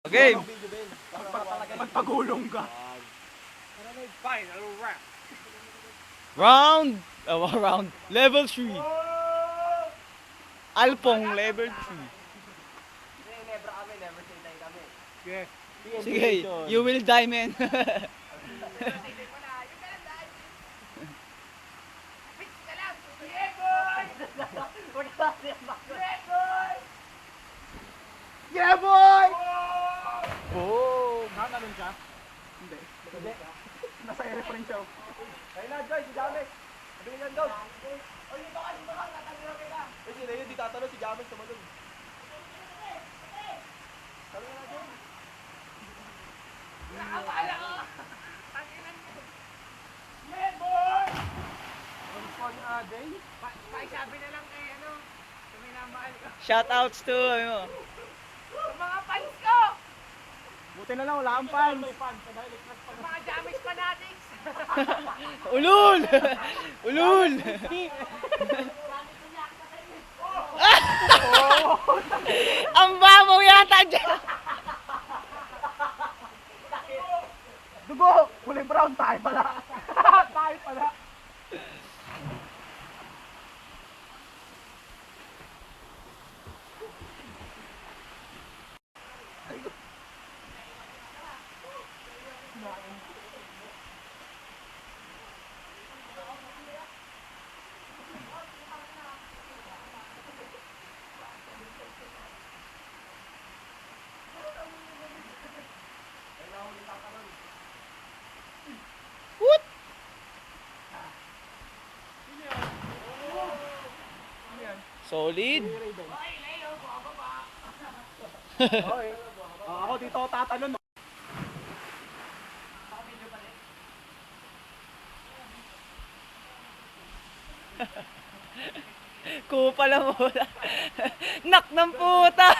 Okay. Magpagulong ka. Final rap. Round. Level 3. Alpong level 3. Never kami, never say die kami. Yes. Sige, you will die, man. Yeah, boy! Oh. Nakakanon siya? Hindi. Nasa airplane siya. Kaya na, Joy, si James. Sabihin lang daw. O, dito ka, tatanong kita. Eh, sila yun, di tatanong, si James tumalun. Sabi na, Joy. Nakapala ko! Tanginan mo. Yeah, boy! On a day? Sabi na lang kay ano, suminamahal ko. Shoutouts to ano. Sa mga fans ko! Buti na lang, wala kang fans. Sa mga Jamis fanatics! Ulul! Ulul! Ang babaw yata dyan! Dugo! Kulay brown, tayo pala. Tayo pala. What? Solid. Okay. Ako dito ako tatalon. Kupa lang muna. Nak ng puta!